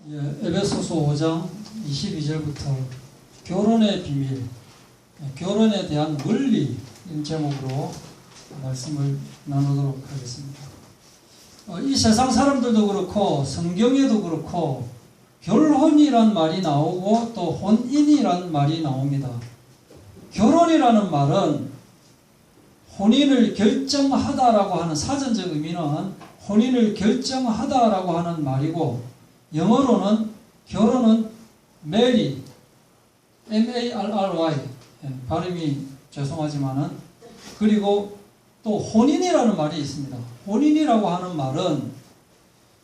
에베소서 5장 22절부터 결혼의 비밀, 결혼에 대한 원리 이 제목으로 말씀을 나누도록 하겠습니다. 이 세상 사람들도 그렇고 성경에도 그렇고 결혼이란 말이 나오고 또 혼인이란 말이 나옵니다. 결혼이라는 말은 혼인을 결정하다라고 하는 사전적 의미는 혼인을 결정하다라고 하는 말이고, 영어로는 결혼은 marry, M-A-R-R-Y, 발음이 죄송하지만은, 그리고 또 혼인이라는 말이 있습니다. 혼인이라고 하는 말은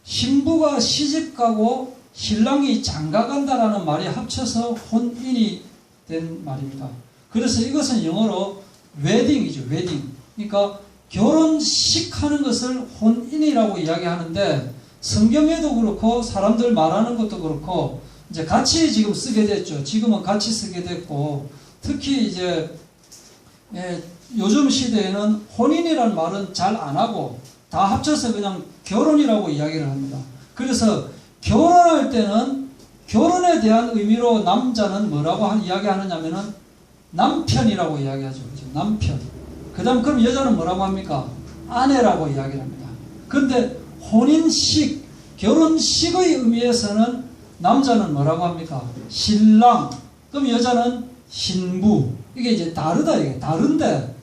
신부가 시집가고 신랑이 장가간다라는 말이 합쳐서 혼인이 된 말입니다. 그래서 이것은 영어로 웨딩이죠. 웨딩. 그러니까 결혼식 하는 것을 혼인이라고 이야기하는데, 성경에도 그렇고 사람들 말하는 것도 그렇고 이제 같이 지금 쓰게 됐죠. 지금은 같이 쓰게 됐고, 특히 이제 요즘 시대에는 혼인이라는 말은 잘 안 하고 다 합쳐서 그냥 결혼이라고 이야기를 합니다. 그래서 결혼할 때는 결혼에 대한 의미로 남자는 뭐라고 이야기하느냐면은 남편이라고 이야기하죠. 그렇죠? 남편. 그 다음 그럼 여자는 뭐라고 합니까? 아내라고 이야기를 합니다. 그런데 혼인식, 결혼식의 의미에서는 남자는 뭐라고 합니까? 신랑. 그럼 여자는 신부. 이게 이제 다르다. 이게 다른데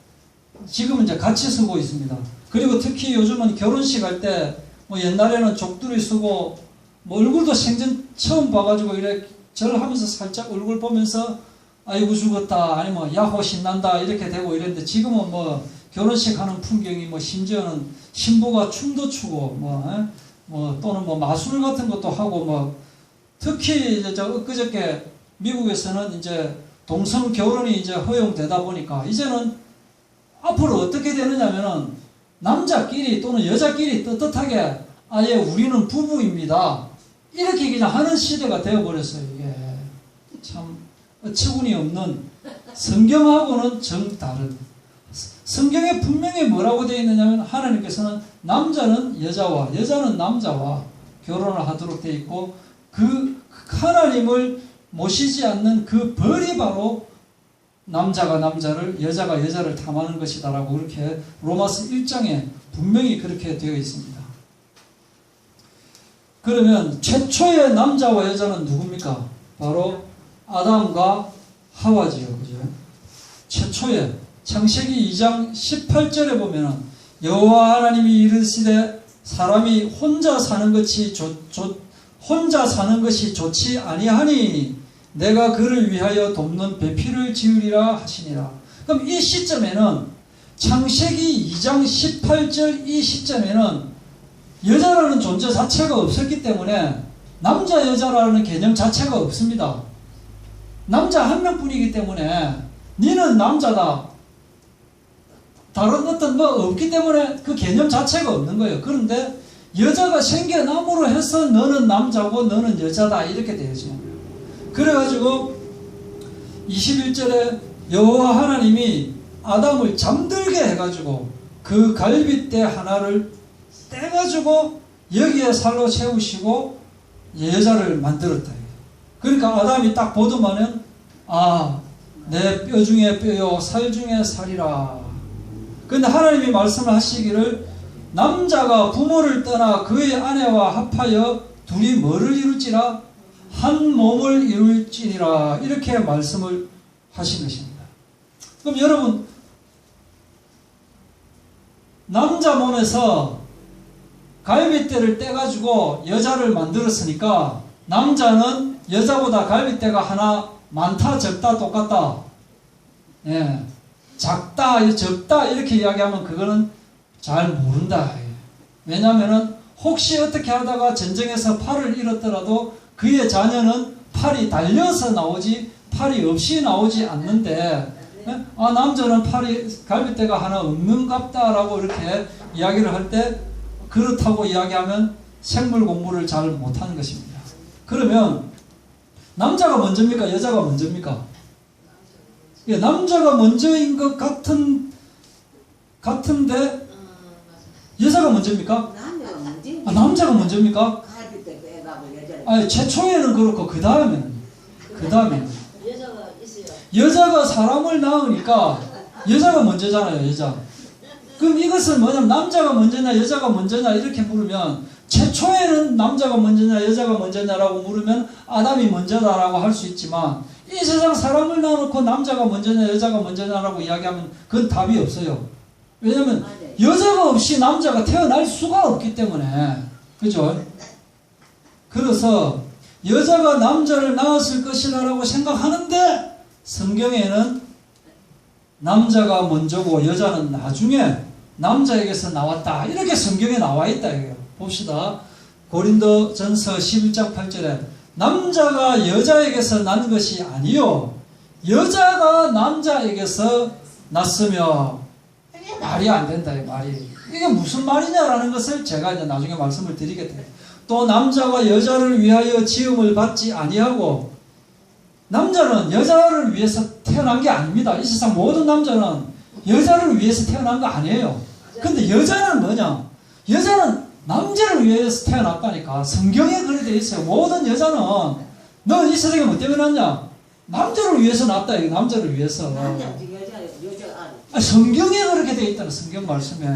지금은 이제 같이 쓰고 있습니다. 그리고 특히 요즘은 결혼식 할 때 뭐 옛날에는 족두리 쓰고 뭐 얼굴도 생전 처음 봐가지고 이래 절하면서 살짝 얼굴 보면서 아이고 죽었다, 아니면 야호 신난다 이렇게 되고 이랬는데, 지금은 뭐 결혼식 하는 풍경이 뭐 심지어는 신부가 춤도 추고 뭐 또는 뭐 마술 같은 것도 하고, 뭐 특히 이제 엊그저께 미국에서는 이제 동성 결혼이 이제 허용되다 보니까 이제는 앞으로 어떻게 되느냐면은 남자끼리 또는 여자끼리 떳떳하게 아예 우리는 부부입니다 이렇게 그냥 하는 시대가 되어버렸어요. 이게 참 어처구니 없는, 성경하고는 정다른, 성경에 분명히 뭐라고 되어 있느냐면 하나님께서는 남자는 여자와 여자는 남자와 결혼을 하도록 되어 있고, 그 하나님을 모시지 않는 그 벌이 바로 남자가 남자를, 여자가 여자를 탐하는 것이다라고 그렇게 로마서 1장에 분명히 그렇게 되어 있습니다. 그러면 최초의 남자와 여자는 누굽니까? 바로 아담과 하와지요. 그죠? 최초의 창세기 2장 18절에 보면은 여호와 하나님이 이르시되 사람이 혼자 사는 것이 좋지 아니하니 내가 그를 위하여 돕는 배필을 지으리라 하시니라. 그럼 이 시점에는, 창세기 2장 18절 이 시점에는 여자라는 존재 자체가 없었기 때문에 남자 여자라는 개념 자체가 없습니다. 남자 한 명뿐이기 때문에 니는 남자다, 다른 어떤 뭐 없기 때문에 그 개념 자체가 없는 거예요. 그런데 여자가 생겨남으로 해서 너는 남자고 너는 여자다 이렇게 되어지는 거예요. 그래가지고 21절에 여호와 하나님이 아담을 잠들게 해가지고 그 갈빗대 하나를 떼가지고 여기에 살로 채우시고 여자를 만들었다. 그러니까 아담이 딱 보더만은 내 뼈 중에 뼈요 살 중에 살이라. 근데 하나님이 말씀을 하시기를 남자가 부모를 떠나 그의 아내와 합하여 둘이 뭐를 이룰지라? 한 몸을 이룰지니라. 이렇게 말씀을 하신 것입니다. 그럼 여러분, 남자 몸에서 갈빗대를 떼가지고 여자를 만들었으니까 남자는 여자보다 갈빗대가 하나 많다, 적다, 똑같다, 작다, 적다 이렇게 이야기하면 그거는 잘 모른다. 왜냐하면은 혹시 어떻게 하다가 전쟁에서 팔을 잃었더라도 그의 자녀는 팔이 달려서 나오지 팔이 없이 나오지 않는데, 남자는 팔이 갈빗대가 하나 없는갑다라고 이렇게 이야기를 할 때 그렇다고 이야기하면 생물 공부를 잘 못하는 것입니다. 그러면 남자가 먼저입니까? 여자가 먼저입니까? 남자가 먼저인 것 같은데 여자가 먼저입니까? 남자가 먼저입니까? 아니, 최초에는 그렇고 그 다음에는 여자가 있어요. 여자가 사람을 낳으니까 여자가 먼저잖아요. 여자. 그럼 이것은 뭐냐면 남자가 먼저냐 여자가 먼저냐 이렇게 물으면 최초에는 남자가 먼저냐 여자가 먼저냐라고 물으면 아담이 먼저다라고 할 수 있지만 이 세상 사람을 낳아놓고 남자가 먼저냐 여자가 먼저냐라고 이야기하면 그건 답이 없어요. 왜냐하면 여자가 없이 남자가 태어날 수가 없기 때문에. 그죠? 그래서 여자가 남자를 낳았을 것이라고 생각하는데 성경에는 남자가 먼저고 여자는 나중에 남자에게서 나왔다. 이렇게 성경에 나와 있다. 이거예요. 봅시다. 고린도전서 11장 8절에 남자가 여자에게서 난 것이 아니요 여자가 남자에게서 났으며 이게 말이 안 된다. 이 말이. 이게 무슨 말이냐라는 것을 제가 이제 나중에 말씀을 드리겠다. 또 남자가 여자를 위하여 지음을 받지 아니하고 남자는 여자를 위해서 태어난 게 아닙니다. 이 세상 모든 남자는 여자를 위해서 태어난 거 아니에요. 근데 여자는 뭐냐? 여자는 남자를 위해서 태어났다니까. 성경에 그렇게 되어 있어요. 모든 여자는 넌 이 세상에 뭐 때문에 났냐? 남자를 위해서 났다. 이거 남자를 위해서. 아니, 성경에 그렇게 되어 있다는 성경 말씀에.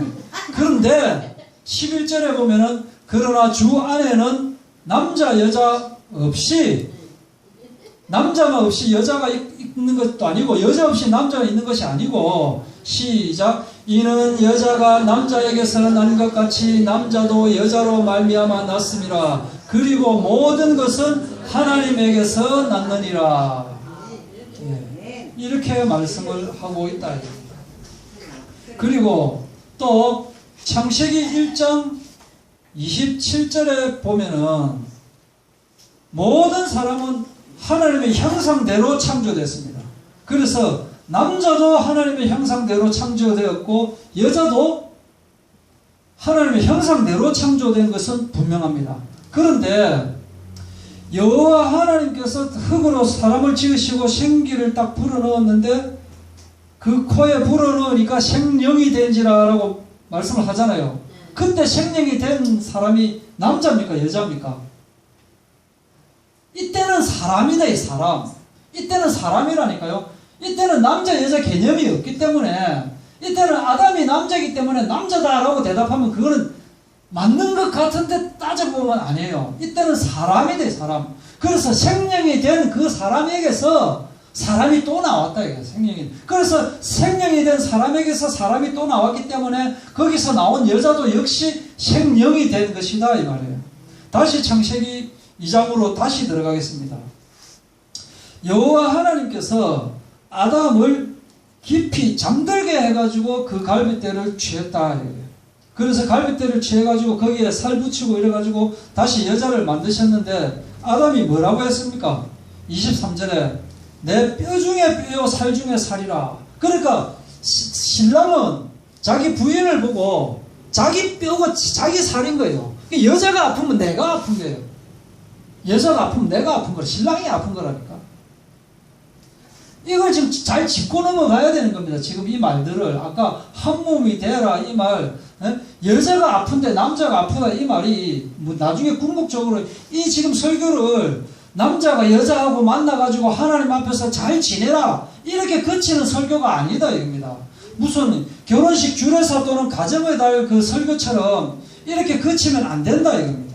그런데 11절에 보면은 그러나 주 안에는 남자 여자 없이 남자가 없이 여자가 있는 것도 아니고 여자 없이 남자가 있는 것이 아니고 시작 이는 여자가 남자에게서 난 것 같이 남자도 여자로 말미암아 났음이라 그리고 모든 것은 하나님에게서 났느니라. 예. 이렇게 말씀을 하고 있다. 그리고 또 창세기 1장 27절에 보면은 모든 사람은 하나님의 형상대로 창조됐습니다. 그래서 남자도 하나님의 형상대로 창조되었고 여자도 하나님의 형상대로 창조된 것은 분명합니다. 그런데 여호와 하나님께서 흙으로 사람을 지으시고 생기를 딱 불어넣었는데 그 코에 불어넣으니까 생명이 된지라라고 말씀을 하잖아요. 그때 생명이 된 사람이 남자입니까 여자입니까? 이때는 사람이다. 이 사람. 이때는 사람이라니까요. 이때는 남자 여자 개념이 없기 때문에 이때는 아담이 남자이기 때문에 남자다라고 대답하면 그거는 맞는 것 같은데 따져보면 아니에요. 이때는 사람이다. 사람. 그래서 생명이 된 그 사람에게서 사람이 또 나왔다. 이게 생명이. 그래서 생명이 된 사람에게서 사람이 또 나왔기 때문에 거기서 나온 여자도 역시 생명이 된 것이다. 이 말이에요. 다시 창세기 2장으로 다시 들어가겠습니다. 여호와 하나님께서 아담을 깊이 잠들게 해가지고 그 갈빗대를 취했다. 그래서 갈빗대를 취해가지고 거기에 살 붙이고 이래가지고 다시 여자를 만드셨는데 아담이 뭐라고 했습니까? 23절에 내 뼈 중에 뼈요 살 중에 살이라. 그러니까 신랑은 자기 부인을 보고 자기 뼈고 자기 살인 거예요. 여자가 아프면 내가 아픈 거예요. 여자가 아프면 내가 아픈 거라. 신랑이 아픈 거라니까. 이걸 지금 잘 짚고 넘어가야 되는 겁니다. 지금 이 말들을 아까 한 몸이 되라 이 말, 여자가 아픈데 남자가 아프다 이 말이 뭐 나중에 궁극적으로 이 지금 설교를 남자가 여자하고 만나가지고 하나님 앞에서 잘 지내라 이렇게 그치는 설교가 아니다 이겁니다. 무슨 결혼식 주례사 또는 가정의 달 그 설교처럼 이렇게 그치면 안 된다 이겁니다.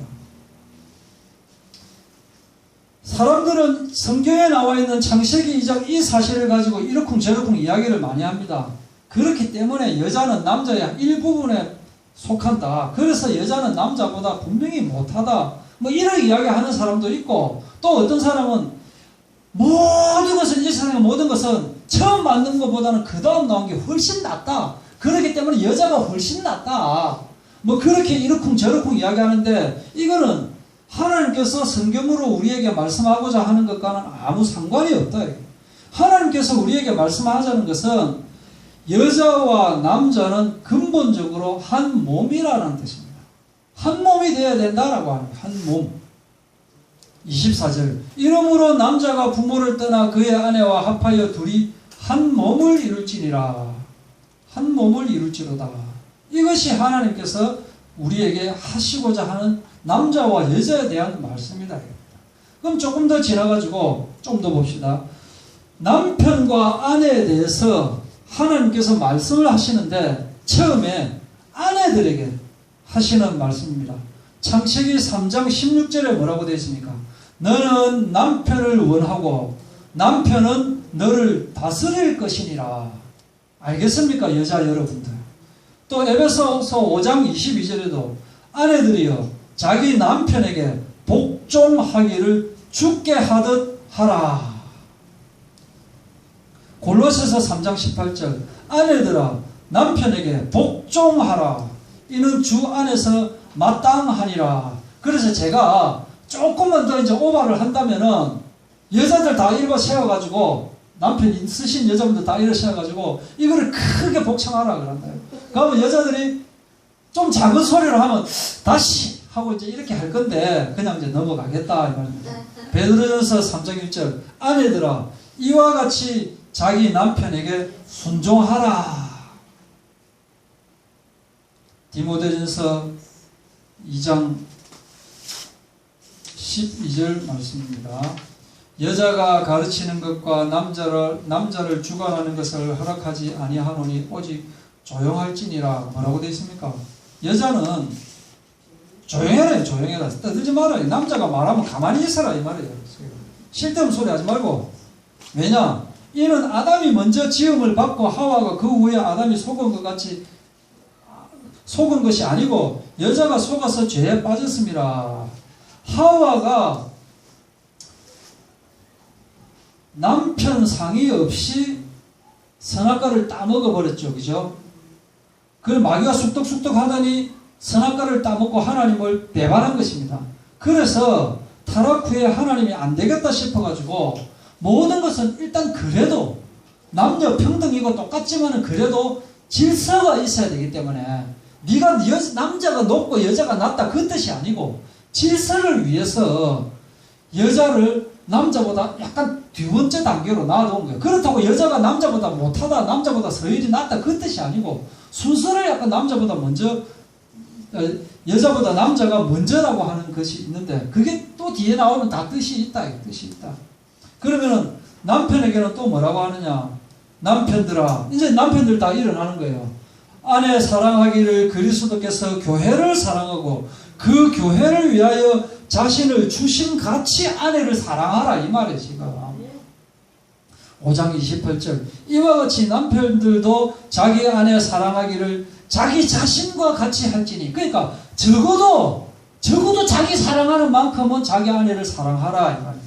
사람들은 성경에 나와 있는 창세기 2장 이 사실을 가지고 이러쿵저러쿵 이야기를 많이 합니다. 그렇기 때문에 여자는 남자의 일부분에 속한다. 그래서 여자는 남자보다 분명히 못하다. 뭐 이런 이야기 하는 사람도 있고 또 어떤 사람은 모든 것은 이 세상의 모든 것은 처음 만든 것보다는 그 다음 나온 게 훨씬 낫다. 그렇기 때문에 여자가 훨씬 낫다. 뭐 그렇게 이러쿵저러쿵 이야기하는데 이거는 하나님께서 성경으로 우리에게 말씀하고자 하는 것과는 아무 상관이 없다. 하나님께서 우리에게 말씀하자는 것은 여자와 남자는 근본적으로 한 몸이라는 뜻입니다. 한 몸이 되어야 된다라고 하는 거예요. 한 몸. 24절 이러므로 남자가 부모를 떠나 그의 아내와 합하여 둘이 한 몸을 이룰지니라. 한 몸을 이룰지로다. 이것이 하나님께서 우리에게 하시고자 하는 남자와 여자에 대한 말씀이다. 그럼 조금 더 지나가지고 좀 더 봅시다. 남편과 아내에 대해서 하나님께서 말씀을 하시는데 처음에 아내들에게 하시는 말씀입니다. 창세기 3장 16절에 뭐라고 되어 있습니까? 너는 남편을 원하고 남편은 너를 다스릴 것이니라. 알겠습니까? 여자 여러분들. 또 에베소서 5장 22절에도 아내들이여 자기 남편에게 복종하기를 주께 하듯 하라. 골로새서 3장 18절 아내들아 남편에게 복종하라. 이는 주 안에서 마땅하니라. 그래서 제가 조금만 더 이제 오바를 한다면은 여자들 다 일거 세워가지고 남편이 쓰신 여자분들 다 일거 세워가지고 이거를 크게 복창하라 그런다요. 그러면 여자들이 좀 작은 소리로 하면 다시 하고 이제 이렇게 할 건데 그냥 이제 넘어가겠다 이 말입니다. 베드로전서 3장 1절 아내들아 이와 같이 자기 남편에게 순종하라. 디모데전서 2장 12절 말씀입니다. 여자가 가르치는 것과 남자를 주관하는 것을 허락하지 아니하노니 오직 조용할지니라. 뭐라고 되어 있습니까? 여자는 조용해라, 조용해라. 떠들지 말아요. 남자가 말하면 가만히 있어라 이 말이에요. 쓸데없는 소리 하지 말고. 왜냐? 이는 아담이 먼저 지음을 받고 하와가 그 후에 아담이 속은 것이 아니고 여자가 속아서 죄에 빠졌습니다. 하와가 남편 상의 없이 선악과를 따먹어 버렸죠. 그죠? 그걸 마귀가 쑥덕쑥덕 하더니 선악과를 따먹고 하나님을 배반한 것입니다. 그래서 타락 후에 하나님이 안 되겠다 싶어가지고 모든 것은 일단 그래도 남녀 평등이고 똑같지만은 그래도 질서가 있어야 되기 때문에 네가 남자가 높고 여자가 낮다 그 뜻이 아니고 질서를 위해서 여자를 남자보다 약간 두 번째 단계로 놔둔 거예요. 그렇다고 여자가 남자보다 못하다, 남자보다 서열이 낮다 그 뜻이 아니고 순서를 약간 남자보다 먼저, 여자보다 남자가 먼저라고 하는 것이 있는데 그게 또 뒤에 나오면 다 뜻이 있다. 뜻이 있다. 그러면은 남편에게는 또 뭐라고 하느냐? 남편들아, 이제 남편들 다 일어나는 거예요. 아내 사랑하기를 그리스도께서 교회를 사랑하고 그 교회를 위하여 자신을 주신 같이 아내를 사랑하라 이 말이에요. 지금 5장 28절 이와 같이 남편들도 자기 아내 사랑하기를 자기 자신과 같이 할지니 그러니까 적어도 자기 사랑하는 만큼은 자기 아내를 사랑하라 이 말이에요.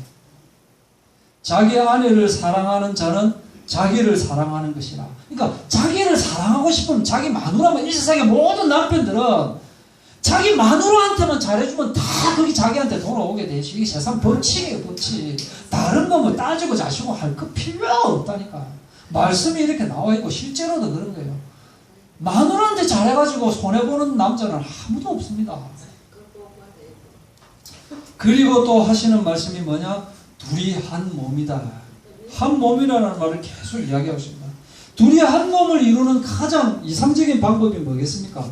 자기 아내를 사랑하는 자는 자기를 사랑하는 것이라. 그러니까 자기를 사랑하고 싶으면 자기 마누라면 이 세상의 모든 남편들은 자기 마누라한테만 잘해주면 다 거기 자기한테 돌아오게 되지. 이게 세상 법칙이에요, 법칙. 다른 거 뭐 따지고 자시고 할 거 필요 없다니까. 말씀이 이렇게 나와 있고 실제로도 그런 거예요. 마누라한테 잘해가지고 손해보는 남자는 아무도 없습니다. 그리고 또 하시는 말씀이 뭐냐? 둘이 한 몸이다. 한 몸이라는 말을 계속 이야기하고 있습니다. 둘이 한 몸을 이루는 가장 이상적인 방법이 뭐겠습니까?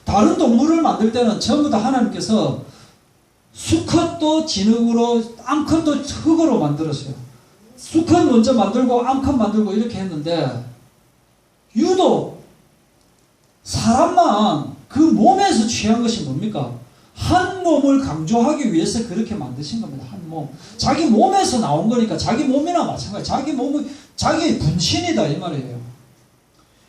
다른 동물을 만들 때는 전부 다 하나님께서 수컷도 진흙으로 암컷도 흙으로 만들었어요. 수컷 먼저 만들고 암컷 만들고 이렇게 했는데 유독 사람만 그 몸에서 취한 것이 뭡니까? 한 몸을 강조하기 위해서 그렇게 만드신 겁니다. 한 몸. 자기 몸에서 나온 거니까 자기 몸이나 마찬가지. 자기 몸은 자기의 분신이다 이 말이에요.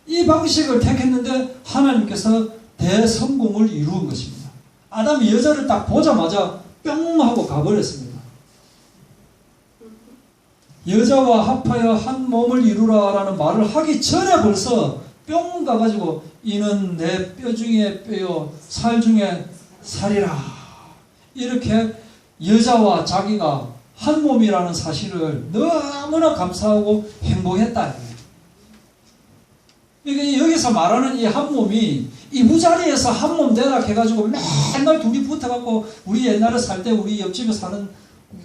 이 방식을 택했는데 하나님께서 대성공을 이루은 것입니다. 아담이 여자를 딱 보자마자 뿅 하고 가버렸습니다. 여자와 합하여 한 몸을 이루라라는 말을 하기 전에 벌써 뿅 가가지고 이는 내 뼈 중에 뼈요 살 중에 살이라. 이렇게 여자와 자기가 한 몸이라는 사실을 너무나 감사하고 행복했다. 이게 여기서 말하는 이 한 몸이 이부자리에서 한 몸 되라 해가지고 맨날 둘이 붙어갖고 우리 옛날에 살 때 우리 옆집에 사는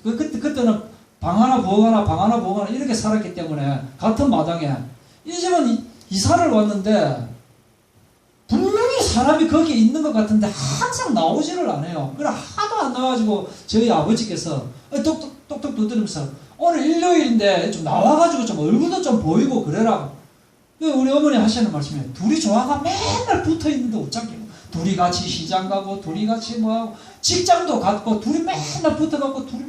그때는 방 하나 부엌 하나 이렇게 살았기 때문에 같은 마당에 이 집은 이사를 왔는데 분명히 사람이 거기에 있는 것 같은데 항상 나오지를 않아요. 그래 하도 안 나와가지고 저희 아버지께서 똑똑 두드리면서 오늘 일요일인데 좀 나와가지고 좀 얼굴도 좀 보이고 그래라. 우리 어머니 하시는 말씀이에요. 둘이 조화가 맨날 붙어 있는데 어쩌게 둘이 같이 시장 가고 둘이 같이 뭐하고 직장도 갔고 둘이 맨날 붙어갖고 둘이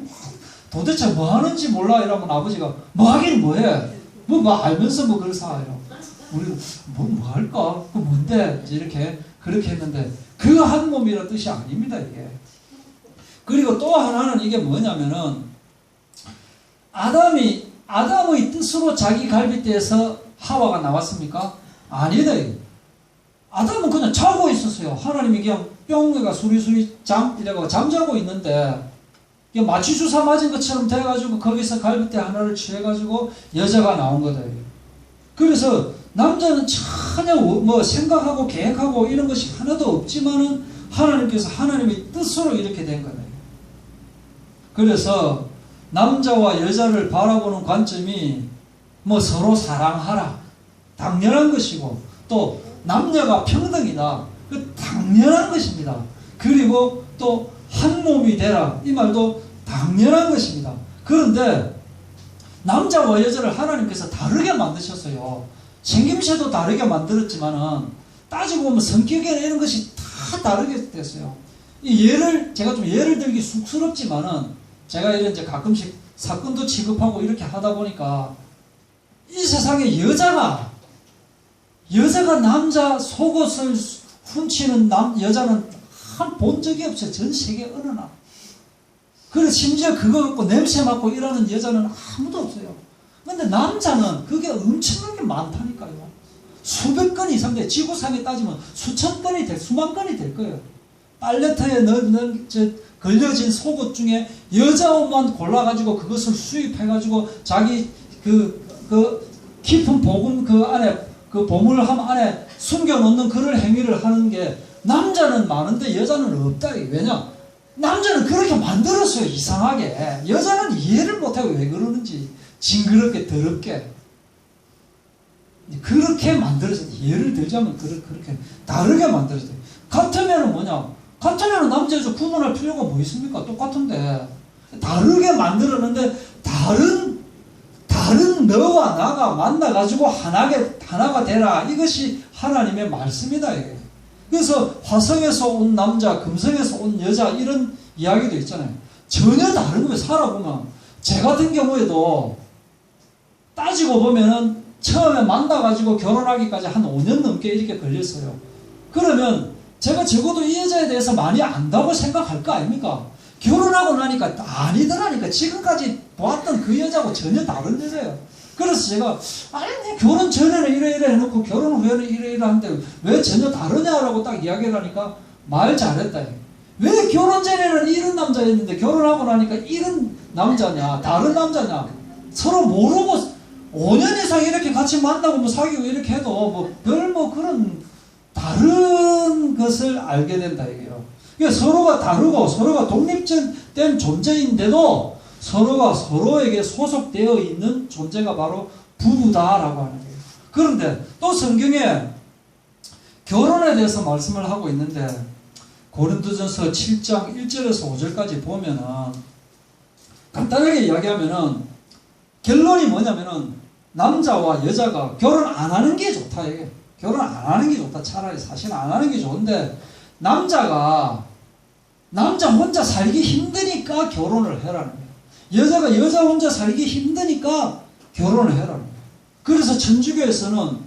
도대체 뭐 하는지 몰라 이러면 아버지가 뭐 하긴 뭐해 뭐 알면서 뭐 그걸 사요. 우리 뭐 할까? 그 뭔데? 이렇게 그렇게 했는데 그 한 몸이라 뜻이 아닙니다 이게. 그리고 또 하나는 이게 뭐냐면은 아담의 뜻으로 자기 갈빗대에서 하와가 나왔습니까? 아니다. 아담은 그냥 자고 있었어요. 하나님이 그냥 뿅가 수리수리 이래가 잠자고 있는데 마취 주사 맞은 것처럼 돼가지고 거기서 갈빗대 하나를 취해가지고 여자가 나온 거다. 그래서 남자는 전혀 뭐 생각하고 계획하고 이런 것이 하나도 없지만은 하나님께서 하나님의 뜻으로 이렇게 된 거다. 그래서 남자와 여자를 바라보는 관점이 뭐 서로 사랑하라 당연한 것이고 또 남녀가 평등이다 그 당연한 것입니다. 그리고 또 한 몸이 되라 이 말도 당연한 것입니다. 그런데 남자와 여자를 하나님께서 다르게 만드셨어요. 생김새도 다르게 만들었지만은 따지고 보면 성격이나 이런 것이 다 다르게 됐어요. 제가 좀 예를 들기 쑥스럽지만은 제가 이런 이제 가끔씩 사건도 취급하고 이렇게 하다 보니까 이 세상에 여자가 남자 속옷을 훔치는 여자는 한 본 적이 없어요. 전 세계 어느 나. 그리고 심지어 그거 갖고 냄새 맡고 이러는 여자는 아무도 없어요. 근데 남자는 그게 엄청나게 많다니까요. 수백 건 이상 돼. 지구상에 따지면 수천 건이 수만 건이 될 거예요. 빨래터에 걸려진 속옷 중에 여자 옷만 골라가지고 그것을 수입해가지고 자기 깊은 복음 그 보물함 안에 숨겨놓는 그런 행위를 하는 게 남자는 많은데 여자는 없다. 왜냐? 남자는 그렇게 만들었어요. 이상하게. 여자는 이해를 못하고 왜 그러는지. 징그럽게 더럽게. 그렇게 만들었어요. 예를 들자면 그렇게 다르게 만들었어요. 같으면 뭐냐? 같으면 남자 여자 구분할 필요가 뭐 있습니까? 똑같은데. 다르게 만들었는데 다른 너와 나가 만나가지고 하나가 되라. 이것이 하나님의 말씀이다. 이게. 그래서 화성에서 온 남자, 금성에서 온 여자 이런 이야기도 있잖아요. 전혀 다른 거예요. 살아보면. 제 같은 경우에도 따지고 보면은 처음에 만나가지고 결혼하기까지 한 5년 넘게 이렇게 걸렸어요. 그러면 제가 적어도 이 여자에 대해서 많이 안다고 생각할 거 아닙니까? 결혼하고 나니까 아니더라니까. 지금까지 보았던 그 여자하고 전혀 다른 여자예요. 그래서 제가 아니 결혼 전에는 이래 해놓고 결혼 후에는 이래 한데 왜 전혀 다르냐라고 딱 이야기를 하니까 말 잘했다. 왜 결혼 전에는 이런 남자였는데 결혼하고 나니까 이런 남자냐 다른 남자냐 서로 모르고 5년 이상 이렇게 같이 만나고 뭐 사귀고 이렇게 해도 뭐 별 뭐 그런 다른 것을 알게 된다 이게요. 그러니까 서로가 다르고 서로가 독립된 존재인데도 서로가 서로에게 소속되어 있는 존재가 바로 부부다라고 하는 거예요. 그런데 또 성경에 결혼에 대해서 말씀을 하고 있는데 고린도전서 7장 1절에서 5절까지 보면은 간단하게 이야기하면은 결론이 뭐냐면은 남자와 여자가 결혼 안 하는 게 좋다 이게. 결혼 안 하는 게 좋다. 차라리 사실 안 하는 게 좋은데 남자 혼자 살기 힘드니까 결혼을 해라는 거예요. 여자가 여자 혼자 살기 힘드니까 결혼을 해라는 거예요. 그래서 천주교에서는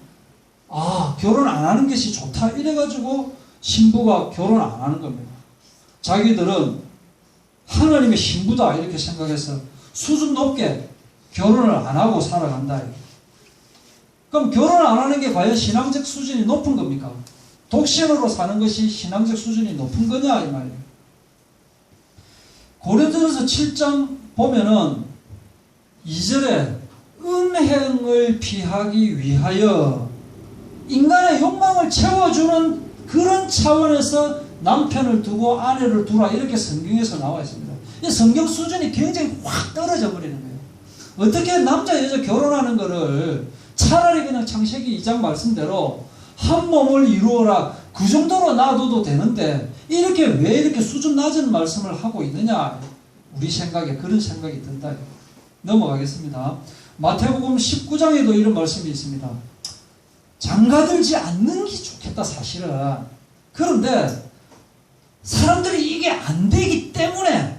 결혼 안 하는 것이 좋다 이래가지고 신부가 결혼 안 하는 겁니다. 자기들은 하나님의 신부다 이렇게 생각해서 수준 높게 결혼을 안 하고 살아간다. 그럼 결혼 안 하는 게 과연 신앙적 수준이 높은 겁니까? 독신으로 사는 것이 신앙적 수준이 높은 거냐 이 말이에요. 고린도전서 7장 보면은 2절에 음행을 피하기 위하여 인간의 욕망을 채워주는 그런 차원에서 남편을 두고 아내를 두라 이렇게 성경에서 나와 있습니다. 이 성경 수준이 굉장히 확 떨어져 버리는 거예요. 어떻게 남자 여자 결혼하는 거를 차라리 그냥 창세기 2장 말씀대로 한 몸을 이루어라. 그 정도로 놔둬도 되는데 이렇게 왜 이렇게 수준 낮은 말씀을 하고 있느냐, 우리 생각에 그런 생각이 든다. 넘어가겠습니다. 마태복음 19장에도 이런 말씀이 있습니다. 장가들지 않는 게 좋겠다 사실은. 그런데 사람들이 이게 안 되기 때문에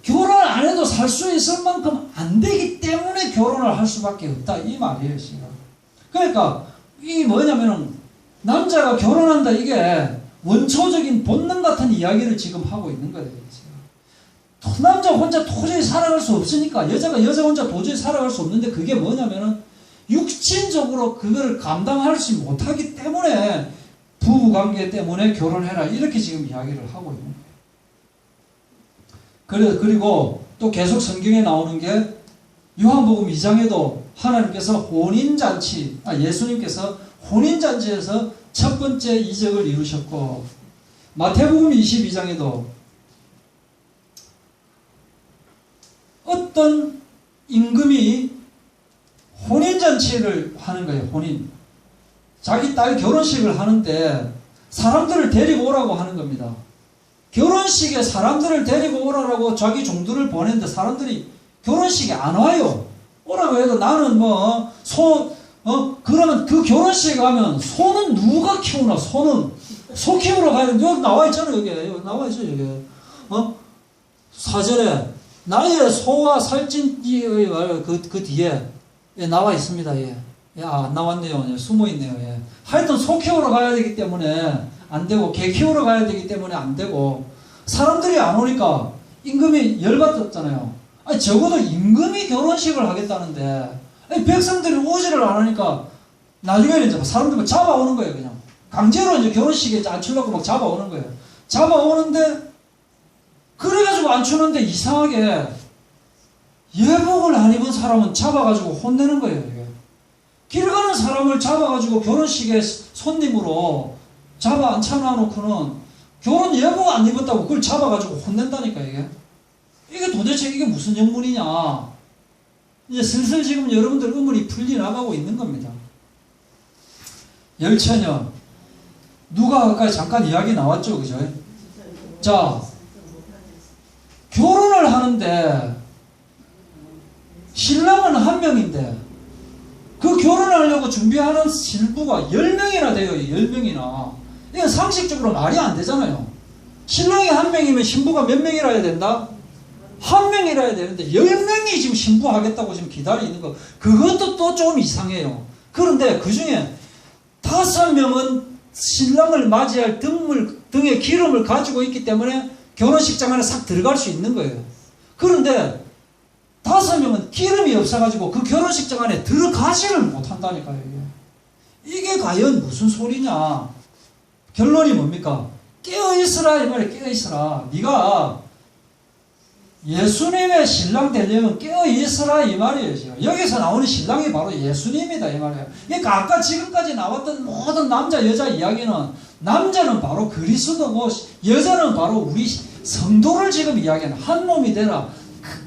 결혼 안 해도 살 수 있을 만큼 안 되기 때문에 결혼을 할 수밖에 없다 이 말이에요 지금. 그러니까 이 뭐냐면은 남자가 결혼한다 이게 원초적인 본능 같은 이야기를 지금 하고 있는 거예요 지금. 남자 혼자 도저히 살아갈 수 없으니까 여자가 여자 혼자 도저히 살아갈 수 없는데 그게 뭐냐면은 육신적으로 그거를 감당하지 못하기 때문에 부부관계 때문에 결혼해라 이렇게 지금 이야기를 하고 있는 거예요. 그리고 또 계속 성경에 나오는 게 요한복음 2장에도 하나님께서 혼인잔치, 예수님께서 혼인잔치에서 첫 번째 이적을 이루셨고, 마태복음 22장에도 어떤 임금이 혼인잔치를 하는 거예요. 혼인. 자기 딸 결혼식을 하는데 사람들을 데리고 오라고 하는 겁니다. 결혼식에 사람들을 데리고 오라고 자기 종들을 보냈는데 사람들이 결혼식에 안 와요. 오라고 해도 나는 그러면 그 결혼식에 가면 소는 누가 키우나, 소는. 소 키우러 가야 되는데, 여기 나와 있잖아요, 여기 나와 있어요, 여기. 사전에, 나의 소와 살찐지의 그 뒤에, 예, 나와 있습니다, 예. 안 나왔네요. 예, 숨어 있네요, 예. 하여튼 소 키우러 가야 되기 때문에 안 되고, 개 키우러 가야 되기 때문에 안 되고, 사람들이 안 오니까 임금이 열받았잖아요. 아니, 적어도 임금이 결혼식을 하겠다는데, 아니, 백성들이 오지를 안 하니까, 나중에는 이제 사람들 잡아오는 거예요, 그냥. 강제로 이제 결혼식에 안 추려고 막 잡아오는 거예요. 잡아오는데, 그래가지고 안 추는데 이상하게, 예복을 안 입은 사람은 잡아가지고 혼내는 거예요, 이게. 길 가는 사람을 잡아가지고 결혼식에 손님으로 잡아 앉혀놔 놓고는 결혼 예복 안 입었다고 그걸 잡아가지고 혼낸다니까, 이게. 이게 도대체 이게 무슨 영문이냐. 이제 슬슬 지금 여러분들 의문이 풀려나가고 있는 겁니다. 열처녀. 누가 아까 잠깐 이야기 나왔죠, 그죠? 자, 결혼을 하는데 신랑은 한 명인데 그 결혼하려고 준비하는 신부가 10명이나 돼요, 10명이나. 이건 상식적으로 말이 안 되잖아요. 신랑이 한 명이면 신부가 몇 명이라 해야 된다? 한 명이라 해야 되는데 10명이 지금 신부하겠다고 지금 기다리는 거, 그것도 또 좀 이상해요. 그런데 그 중에 5명은 신랑을 맞이할 등에 기름을 가지고 있기 때문에 결혼식장 안에 싹 들어갈 수 있는 거예요. 그런데 5명은 기름이 없어가지고 그 결혼식장 안에 들어가지를 못한다니까요. 이게 과연 무슨 소리냐. 결론이 뭡니까? 깨어있으라 이 말이에요. 깨어있으라. 네가 예수님의 신랑 되려면 깨어있으라 이 말이에요. 여기서 나오는 신랑이 바로 예수님이다 이 말이에요. 그러니까 아까 지금까지 나왔던 모든 남자 여자 이야기는, 남자는 바로 그리스도고 여자는 바로 우리 성도를 지금 이야기하는, 한 몸이 되라.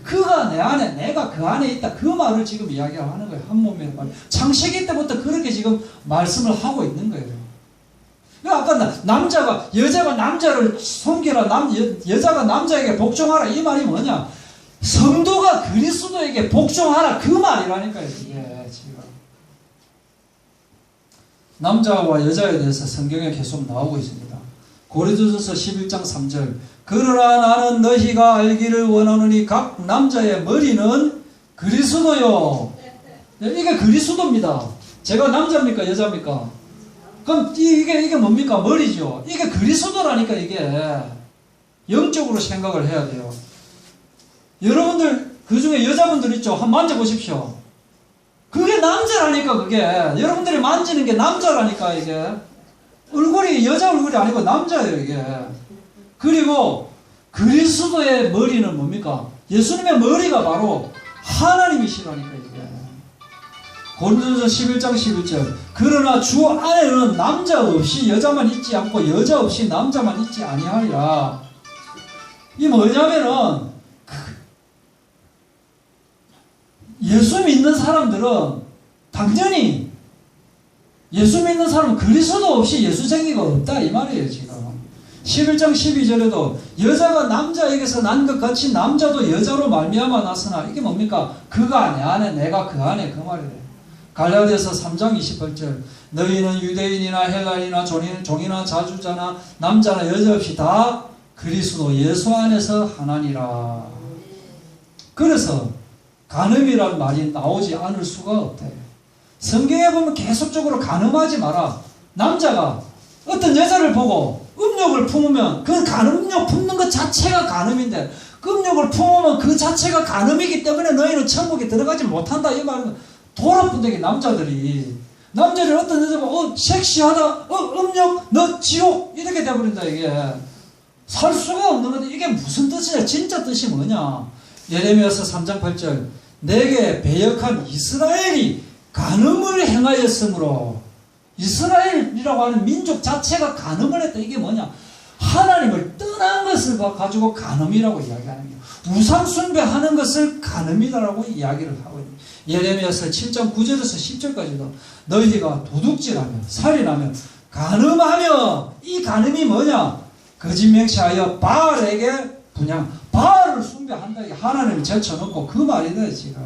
그가 내 안에, 내가 그 안에 있다, 그 말을 지금 이야기하는 거예요. 한 몸이라는 말. 창세기 때부터 그렇게 지금 말씀을 하고 있는 거예요. 아까 여자가 남자를 섬기라, 여자가 남자에게 복종하라 이 말이 뭐냐? 성도가 그리스도에게 복종하라 그 말이라니까요. 이게 지금 남자와 여자에 대해서 성경에 계속 나오고 있습니다. 고린도전서 11장 3절. 그러나 나는 너희가 알기를 원하노니 각 남자의 머리는 그리스도요. 이게 그리스도입니다. 제가 남자입니까 여자입니까? 그럼 이게 뭡니까? 머리죠. 이게 그리스도라니까. 이게 영적으로 생각을 해야 돼요. 여러분들 그 중에 여자분들 있죠? 한번 만져보십시오. 그게 남자라니까. 그게 여러분들이 만지는 게 남자라니까. 이게 얼굴이 여자 얼굴이 아니고 남자예요. 이게. 그리고 그리스도의 머리는 뭡니까? 예수님의 머리가 바로 하나님이시라니까. 이게 고린도전서 11장 11절. 그러나 주 안에는 남자 없이 여자만 있지 않고 여자 없이 남자만 있지 아니하리라. 이 뭐냐면은 예수 믿는 사람들은 당연히 예수 믿는 사람은 그리스도 없이 예수쟁이가 없다 이 말이에요 지금. 11장 12절에도 여자가 남자에게서 난 것 같이 남자도 여자로 말미암아 났으나 이게 뭡니까? 그가 내 안에 내가 그 안에 그 말이래요. 갈라디아서 3장 28절 너희는 유대인이나 헬라인이나 종이나 자주자나 남자나 여자 없이 다 그리스도 예수 안에서 하나니라. 그래서 간음이란 말이 나오지 않을 수가 없대. 성경에 보면 계속적으로 간음하지 마라. 남자가 어떤 여자를 보고 음욕을 품으면 그 간음욕 품는 것 자체가 간음인데 음욕을 품으면 그 자체가 간음이기 때문에 너희는 천국에 들어가지 못한다 이 말은 돌아pun대기 남자들이 어떤 여자 보고 섹시하다 음욕 너 지옥 이렇게 돼버린다. 이게 살 수가 없는 건데 이게 무슨 뜻이냐? 진짜 뜻이 뭐냐? 예레미야서 3장 8절 내게 배역한 이스라엘이 간음을 행하였으므로 이스라엘이라고 하는 민족 자체가 간음을 했다. 이게 뭐냐? 하나님을 떠난 것을 가지고 간음이라고 이야기하는 거예요. 우상 숭배하는 것을 간음이라고 이야기를 하고 있는 거예요. 예레미야서 7장 9절에서 10절까지도 너희가 도둑질하며 살인하며 간음하며 이 간음이 뭐냐? 거짓 맹세하여 바알에게 분향 바알을 숭배한다. 하나님을 제쳐놓고 그 말이다 지금.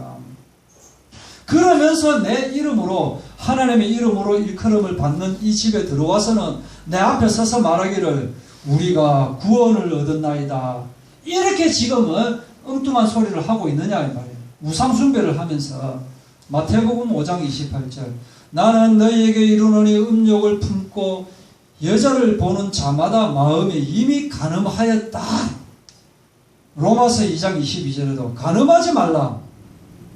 그러면서 내 이름으로 하나님의 이름으로 일컬음을 받는 이 집에 들어와서는 내 앞에 서서 말하기를 우리가 구원을 얻었나이다. 이렇게 지금은 엉뚱한 소리를 하고 있느냐 이 말이에요. 우상 숭배를 하면서 마태복음 5장 28절 나는 너희에게 이르노니 음욕을 품고 여자를 보는 자마다 마음이 이미 간음하였다. 로마서 2장 22절에도 간음하지 말라.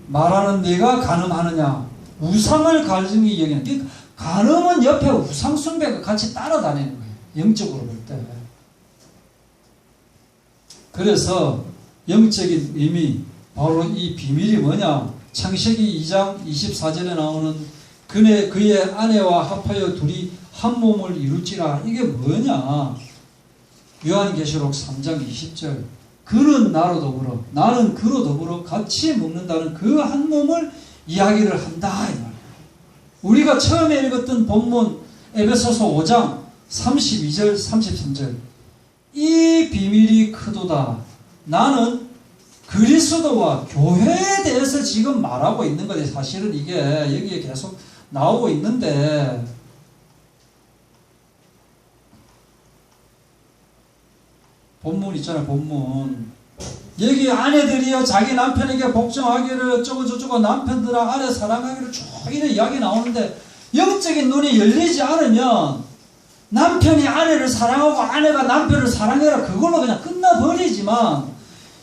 말하는 네가 간음하느냐? 우상을 가증히 여기는. 그러니까 간음은 옆에 우상 숭배가 같이 따라다니는 거예요. 영적으로 볼 때. 그래서 영적인 의미 바로 이 비밀이 뭐냐? 창세기 2장 24절에 나오는 그의 아내와 합하여 둘이 한 몸을 이룰지라. 이게 뭐냐? 요한계시록 3장 20절 그는 나로 더불어 나는 그로 더불어 같이 먹는다는 그 한 몸을 이야기를 한다 이 말이에요. 우리가 처음에 읽었던 본문 에베소서 5장 32절 33절 이 비밀이 크도다. 나는 그리스도와 교회에 대해서 지금 말하고 있는 거지. 사실은 이게 여기에 계속 나오고 있는데 본문 있잖아요. 본문 여기 아내들이요 자기 남편에게 복종하기를 어쩌고 저쩌고 남편들아 아내 사랑하기를 쭉 이런 이야기 나오는데 영적인 눈이 열리지 않으면 남편이 아내를 사랑하고 아내가 남편을 사랑해라 그걸로 그냥 끝나버리지만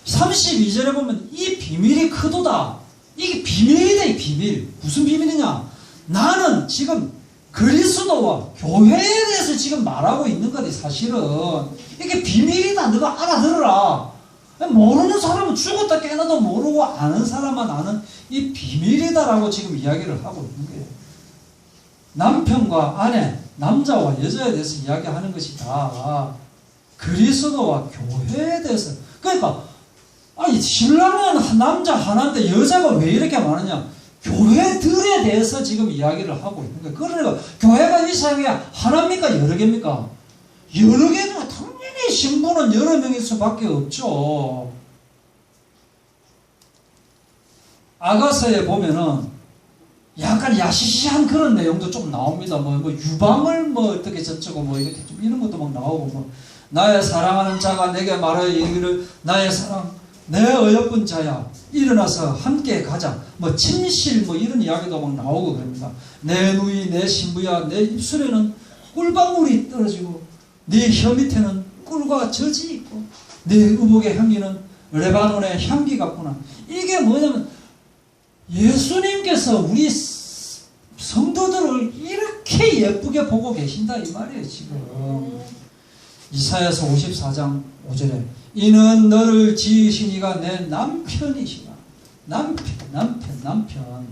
32절에 보면 이 비밀이 크도다. 이게 비밀이다. 이 비밀. 무슨 비밀이냐? 나는 지금 그리스도와 교회에 대해서 지금 말하고 있는 거지. 사실은 이게 비밀이다. 너가 알아들어라. 모르는 사람은 죽었다 깨나도 모르고 아는 사람만 아는 이 비밀이다라고 지금 이야기를 하고 있는 거예요. 남편과 아내, 남자와 여자에 대해서 이야기하는 것이 다 그리스도와 교회에 대해서. 그러니까 아니 신랑은 남자 하나인데 여자가 왜 이렇게 많으냐? 교회들에 대해서 지금 이야기를 하고 있는 거예요. 그러니까 교회가 이 세상에 하나입니까? 여러 개입니까? 여러 개는 당연히 신부는 여러 명일 수밖에 없죠. 아가서에 보면은 약간 야시시한 그런 내용도 좀 나옵니다. 뭐 유방을 뭐 어떻게 저쩌고 뭐 이렇게 좀 이런 것도 막 나오고 뭐 나의 사랑하는 자가 내게 말하여 이르기를 나의 사랑 내 어여쁜 자야 일어나서 함께 가자. 뭐 침실 뭐 이런 이야기도 막 나오고 그럽니다. 내 누이 내 신부야 내 입술에는 꿀방울이 떨어지고 네 혀 밑에는 꿀과 젖이 있고 네 의복의 향기는 레바논의 향기 같구나. 이게 뭐냐면 예수님께서 우리 성도들을 이렇게 예쁘게 보고 계신다 이 말이에요 지금. 이사야서 54장 5절에 이는 너를 지으신 이가 내 남편이시다. 남편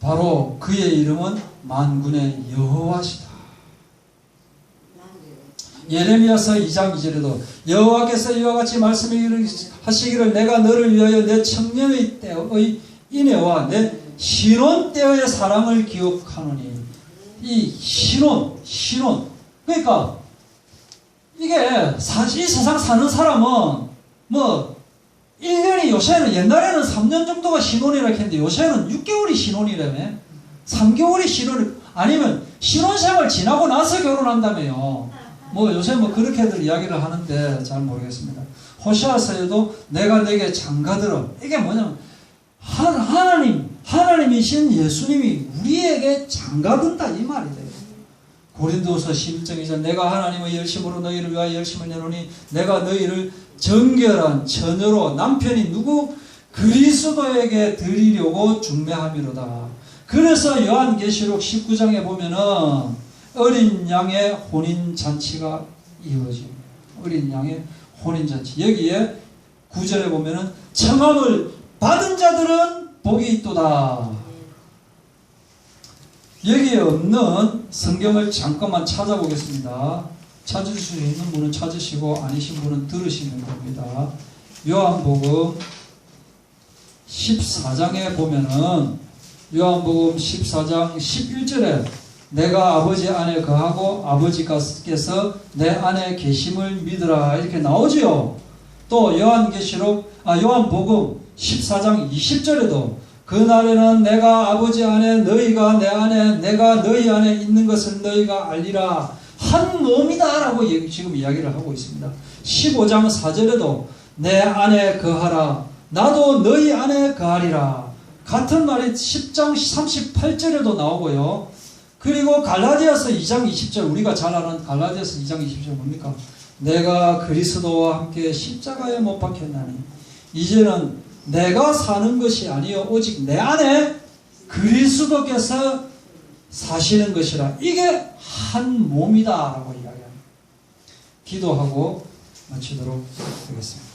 바로 그의 이름은 만군의 여호와시다. 예레미야서 2장 2절에도 여호와께서 이와 같이 말씀하시기를 내가 너를 위하여 내 청년의 때의 인애와 내 신혼 때의 사랑을 기억하노니. 이 신혼. 그러니까 이게 사실 이 세상 사는 사람은 뭐 1년이 요새는 옛날에는 3년 정도가 신혼이라 했는데 요새는 6개월이 신혼이라며. 3개월이 신혼, 아니면 신혼생활 지나고 나서 결혼한다며요. 뭐 요새 뭐 그렇게들 이야기를 하는데 잘 모르겠습니다. 호시아서에도 내가 내게 장가들어. 이게 뭐냐면 하나님이신 예수님이 우리에게 장가든다 이 말이 돼요. 고린도서 11장 내가 하나님의 열심으로 너희를 위하여 열심을 내노니 내가 너희를 정결한 처녀로 남편이 누구? 그리스도에게 드리려고 중매함이로다. 그래서 요한계시록 19장에 보면은 어린 양의 혼인잔치가 이루어집니다. 어린 양의 혼인잔치. 여기에 9절에 보면은 청함을 받은 자들은 복이 있도다. 여기에 없는 성경을 잠깐만 찾아보겠습니다. 찾을 수 있는 분은 찾으시고 아니신 분은 들으시면 됩니다. 요한복음 14장에 보면은 요한복음 14장 11절에 내가 아버지 안에 거하고 아버지께서 내 안에 계심을 믿으라 이렇게 나오지요. 또 요한복음 14장 20절에도 그날에는 내가 아버지 안에 너희가 내 안에 내가 너희 안에 있는 것을 너희가 알리라. 한 몸이다 라고 지금 이야기를 하고 있습니다. 15장 4절에도 내 안에 거하라. 나도 너희 안에 거하리라. 같은 말이 10장 38절에도 나오고요. 그리고 갈라디아서 2장 20절, 우리가 잘 아는 갈라디아서 2장 20절 뭡니까? 내가 그리스도와 함께 십자가에 못 박혔나니 이제는 내가 사는 것이 아니요 오직 내 안에 그리스도께서 사시는 것이라. 이게 한 몸이다 라고 이야기합니다. 기도하고 마치도록 하겠습니다.